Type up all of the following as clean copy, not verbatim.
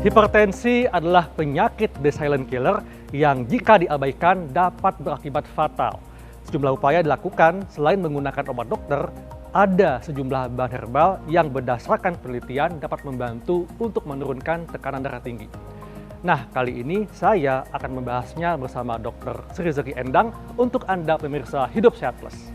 Hipertensi adalah penyakit the silent killer yang jika diabaikan dapat berakibat fatal. Sejumlah upaya dilakukan selain menggunakan obat dokter, ada sejumlah bahan herbal yang berdasarkan penelitian dapat membantu untuk menurunkan tekanan darah tinggi. Nah, kali ini saya akan membahasnya bersama Dr. Sri Zeki Endang untuk Anda pemirsa Hidup Sehat Plus.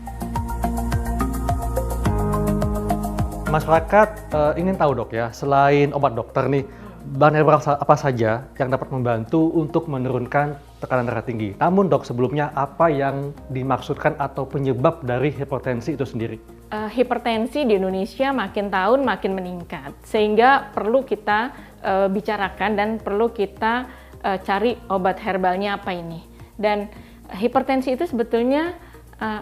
Masyarakat ingin tahu dok ya, selain obat dokter nih, bahan herbal apa saja yang dapat membantu untuk menurunkan tekanan darah tinggi. Namun dok, sebelumnya apa yang dimaksudkan atau penyebab dari hipertensi itu sendiri? Hipertensi di Indonesia makin tahun makin meningkat, sehingga perlu kita bicarakan dan perlu kita cari obat herbalnya apa ini. Dan hipertensi itu sebetulnya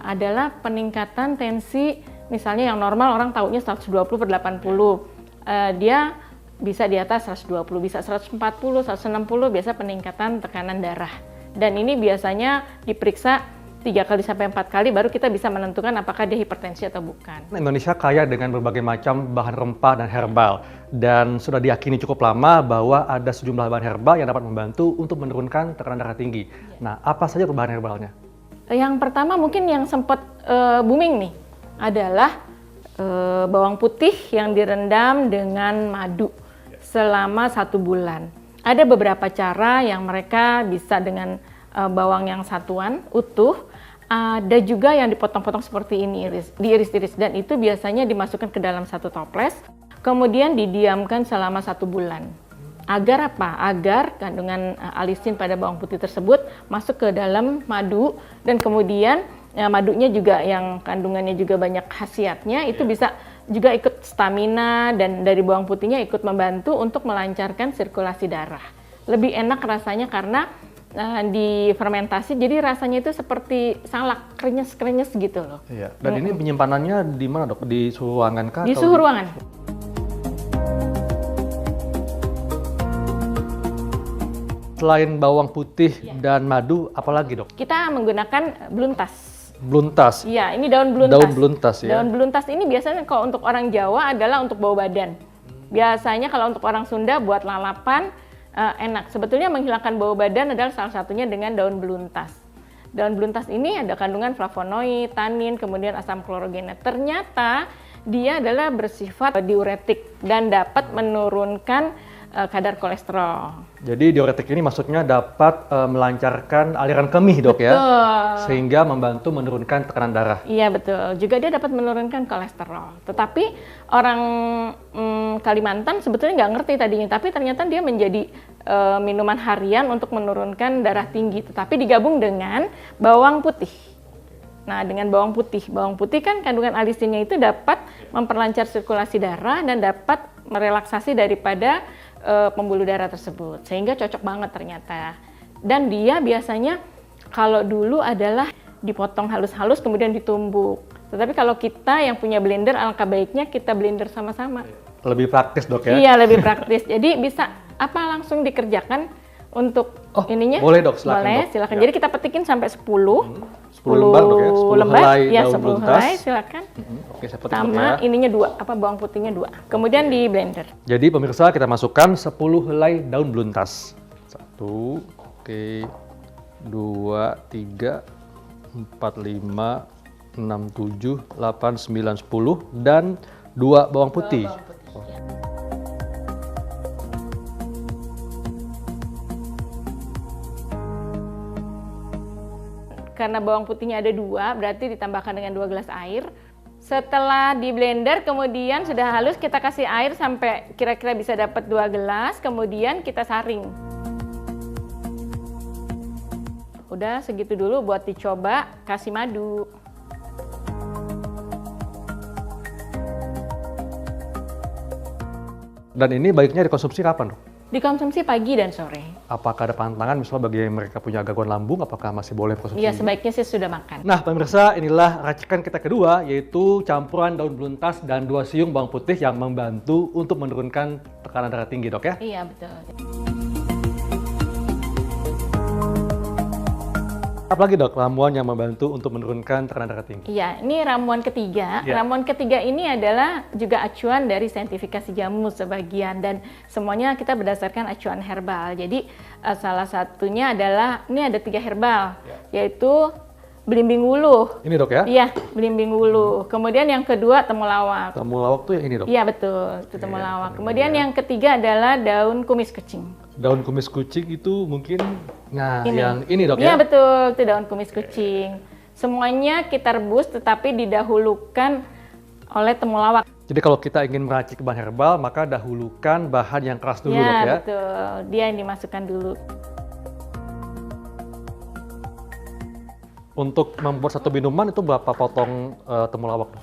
adalah peningkatan tensi, misalnya yang normal orang taunya 120/80, dia bisa di atas 120, bisa 140, 160, biasa peningkatan tekanan darah. Dan ini biasanya diperiksa 3 kali sampai 4 kali baru kita bisa menentukan apakah dia hipertensi atau bukan. Indonesia kaya dengan berbagai macam bahan rempah dan herbal. Dan sudah diyakini cukup lama bahwa ada sejumlah bahan herbal yang dapat membantu untuk menurunkan tekanan darah tinggi. Nah, apa saja bahan herbalnya? Yang pertama mungkin yang sempat booming nih adalah bawang putih yang direndam dengan madu selama 1 bulan. Ada beberapa cara yang mereka bisa dengan bawang yang satuan, utuh. Ada juga yang dipotong-potong seperti ini, diiris-iris. Dan itu biasanya dimasukkan ke dalam 1 toples, kemudian didiamkan selama 1 bulan. Agar apa? Agar kandungan alisin pada bawang putih tersebut masuk ke dalam madu, dan kemudian madunya juga yang kandungannya juga banyak khasiatnya, itu bisa juga ikut stamina, dan dari bawang putihnya ikut membantu untuk melancarkan sirkulasi darah. Lebih enak rasanya karena difermentasi, jadi rasanya itu seperti salak, krenyes-krenyes gitu loh. Iya. Dan ini penyimpanannya di mana dok? Di suhu ruangan kah? Di suhu ruangan. Selain bawang putih dan madu, apalagi dok? Kita menggunakan beluntas. Beluntas? Iya, ini daun beluntas. Daun beluntas ya? Daun beluntas ini biasanya kalau untuk orang Jawa adalah untuk bau badan. Biasanya kalau untuk orang Sunda buat lalapan, enak. Sebetulnya menghilangkan bau badan adalah salah satunya dengan daun beluntas. Daun beluntas ini ada kandungan flavonoid, tanin, kemudian asam klorogena. Ternyata dia adalah bersifat diuretik dan dapat menurunkan kadar kolesterol. Jadi diuretik ini maksudnya dapat melancarkan aliran kemih dok ya? Sehingga membantu menurunkan tekanan darah. Iya betul, juga dia dapat menurunkan kolesterol. Tetapi orang Kalimantan sebetulnya nggak ngerti tadinya, tapi ternyata dia menjadi minuman harian untuk menurunkan darah tinggi, tetapi digabung dengan bawang putih. Nah, dengan bawang putih kan kandungan alisinnya itu dapat memperlancar sirkulasi darah dan dapat merelaksasi daripada pembuluh darah tersebut, sehingga cocok banget ternyata. Dan dia biasanya kalau dulu adalah dipotong halus-halus kemudian ditumbuk. Tetapi kalau kita yang punya blender, alangkah baiknya kita blender sama-sama. Lebih praktis dok ya? Iya, lebih praktis. Jadi bisa langsung dikerjakan untuk ininya? Boleh dok, silakan. Boleh, dok. silakan. Ya. Jadi kita petikin sampai 10 lembar dok ya? 10 lembar, helai ya, daun 10 beluntas. helai, silakan. Oke, saya petik Sama ya. ininya 2, bawang putihnya 2. Kemudian di blender. Jadi pemirsa, kita masukkan 10 helai daun beluntas. 1, oke, 2, 3, 4, 5, 6, 7, 8, 9, 10, dan 2 bawang putih. Karena bawang putihnya ada 2, berarti ditambahkan dengan 2 gelas air. Setelah di blender, kemudian sudah halus, kita kasih air sampai kira-kira bisa dapat 2 gelas, kemudian kita saring. Udah segitu dulu buat dicoba, kasih madu. Dan ini baiknya dikonsumsi kapan dok? Dikonsumsi pagi dan sore. Apakah ada pantangan misalnya bagi yang mereka punya gangguan lambung, apakah masih boleh konsumsi? Iya, sebaiknya sih sudah makan. Nah pemirsa, inilah racikan kita kedua, yaitu campuran daun beluntas dan 2 siung bawang putih yang membantu untuk menurunkan tekanan darah tinggi dok ya? Iya betul. Apalagi dok, ramuan yang membantu untuk menurunkan tekanan darah tinggi? Iya, ini ramuan ketiga. Ya. Ramuan ketiga ini adalah juga acuan dari saintifikasi jamu sebagian, dan semuanya kita berdasarkan acuan herbal. Jadi salah satunya adalah, ini ada 3 herbal, yaitu belimbing wuluh. Ini dok ya? Iya, belimbing wuluh. Kemudian yang kedua temulawak. Temulawak tuh yang ini dok? Iya betul, itu temulawak. Oke, Kemudian yang ketiga adalah daun kumis kucing. Daun kumis kucing itu mungkin, nah Ini. yang ini dok Iya ya? betul, itu daun kumis kucing. Semuanya kita rebus tetapi didahulukan oleh temulawak. Jadi kalau kita ingin meracik bahan herbal, maka dahulukan bahan yang keras dulu dok ya? Ya betul, dia yang dimasukkan dulu. Untuk membuat satu minuman itu berapa potong temulawak?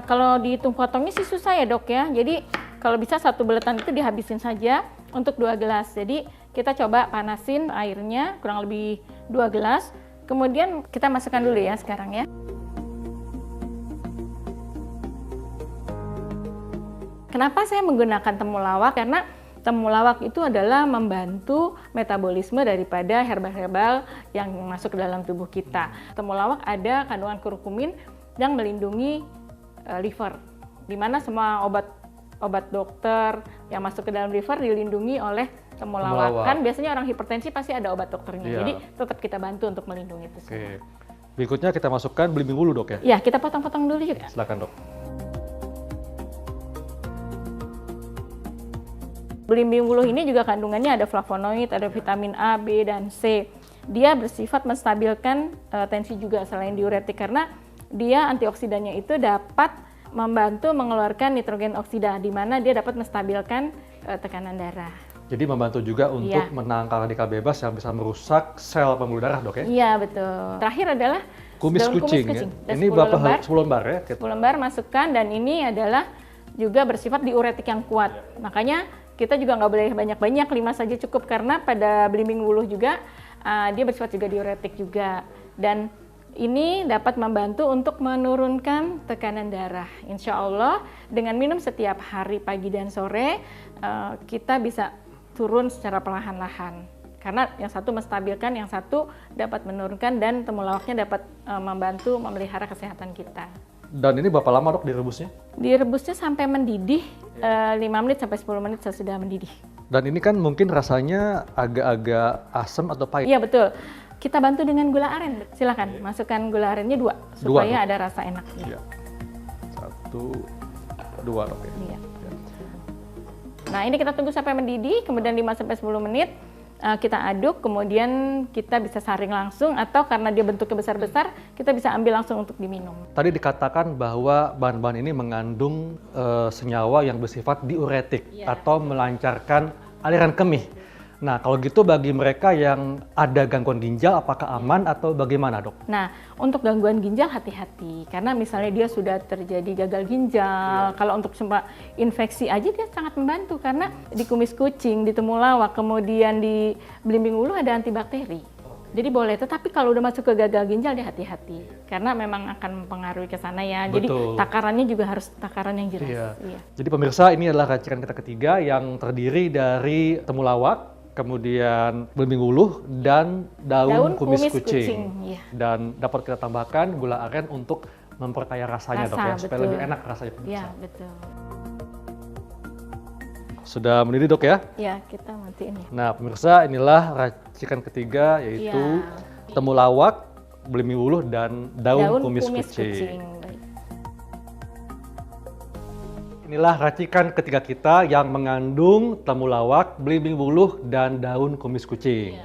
Kalau dihitung potongnya sih susah ya dok ya. Jadi kalau bisa satu buletan itu dihabisin saja untuk 2 gelas. Jadi kita coba panasin airnya kurang lebih 2 gelas. Kemudian kita masukkan dulu ya sekarang ya. Kenapa saya menggunakan temulawak? Karena temulawak itu adalah membantu metabolisme daripada herbal-herbal yang masuk ke dalam tubuh kita. Temulawak ada kandungan kurkumin yang melindungi liver, di mana semua obat dokter yang masuk ke dalam liver dilindungi oleh temulawak. Kan biasanya orang hipertensi pasti ada obat dokternya, Iya. jadi tetap kita bantu untuk melindungi itu semua. Oke. Berikutnya kita masukkan belimbing wuluh dok ya? Ya, kita potong-potong dulu juga. Silakan dok. Belimbing wuluh ini juga kandungannya ada flavonoid, ada vitamin A, B, dan C. Dia bersifat menstabilkan tensi juga selain diuretik, karena dia antioksidannya itu dapat membantu mengeluarkan nitrogen oksida, di mana dia dapat menstabilkan tekanan darah. Jadi membantu juga untuk Iya. menangkal radikal bebas yang bisa merusak sel pembuluh darah dok ya? Iya betul. Terakhir adalah Kumis daun kucing, kumis kucing. ya? Ada Ini 10 berapa? lembar. 10 lembar ya? 10 lembar masukkan, dan ini adalah juga bersifat diuretik yang kuat. Makanya kita juga nggak boleh banyak-banyak, 5 saja cukup, karena pada belimbing wuluh juga dia bersifat juga diuretik juga. Dan ini dapat membantu untuk menurunkan tekanan darah. Insya Allah dengan minum setiap hari pagi dan sore kita bisa turun secara perlahan-lahan. Karena yang satu menstabilkan, yang satu dapat menurunkan, dan temulawaknya dapat membantu memelihara kesehatan kita. Dan ini berapa lama dok direbusnya? Direbusnya sampai mendidih, 5 menit sampai 10 menit sesudah mendidih. Dan ini kan mungkin rasanya agak-agak asam atau pahit. Iya betul. Kita bantu dengan gula aren. Silakan masukkan gula arennya 2 supaya ada rasa enaknya. Iya. 1, 2 dok ya? Iya. Nah ini kita tunggu sampai mendidih, kemudian 5 sampai 10 menit. Kita aduk, kemudian kita bisa saring langsung, atau karena dia bentuknya besar-besar, kita bisa ambil langsung untuk diminum. Tadi dikatakan bahwa bahan-bahan ini mengandung senyawa yang bersifat diuretik atau melancarkan aliran kemih. Nah, kalau gitu bagi mereka yang ada gangguan ginjal, apakah aman atau bagaimana, dok? Nah, untuk gangguan ginjal hati-hati, karena misalnya dia sudah terjadi gagal ginjal, kalau untuk semua infeksi aja dia sangat membantu, karena di kumis kucing, di temulawak, kemudian di belimbing wuluh ada antibakteri. Jadi boleh, tetapi kalau udah masuk ke gagal ginjal dia hati-hati, karena memang akan mempengaruhi ke sana ya. Jadi Betul. takarannya juga harus takaran yang jelas. Iya. Iya. Jadi pemirsa, ini adalah racikan kita ketiga yang terdiri dari temulawak, kemudian belimbing wuluh, dan daun kumis kucing. Iya. Dan dapat kita tambahkan gula aren untuk memperkaya rasanya, dok ya, supaya betul. lebih enak rasanya. Iya, betul. Sudah mendidih, dok ya? Ya, kita matiin ya. Nah, pemirsa, inilah racikan ketiga, yaitu temulawak, belimbing wuluh, dan daun kumis kucing. Baik. Inilah racikan ketiga kita yang mengandung temulawak, belimbing wuluh, dan daun kumis kucing.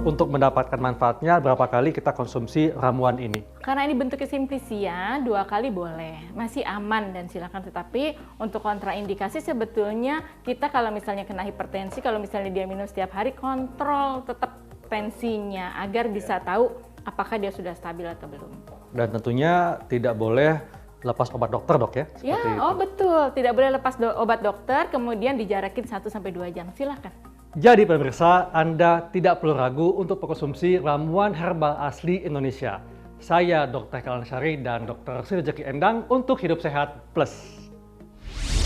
Untuk mendapatkan manfaatnya, berapa kali kita konsumsi ramuan ini? Karena ini bentuknya simplisia, 2 kali boleh, masih aman dan silakan. Tetapi untuk kontraindikasi sebetulnya kita kalau misalnya kena hipertensi, kalau misalnya dia minum setiap hari, kontrol tetap tensinya agar bisa tahu apakah dia sudah stabil atau belum. Dan tentunya tidak boleh lepas obat dokter, dok ya? Ya, Seperti itu. oh betul, tidak boleh lepas obat dokter, kemudian dijarakin 1-2 jam, silakan. Jadi pemirsa, Anda tidak perlu ragu untuk mengkonsumsi ramuan herbal asli Indonesia. Saya Dr. Kalan Syari dan Dr. Sri Rezeki Endang untuk Hidup Sehat Plus.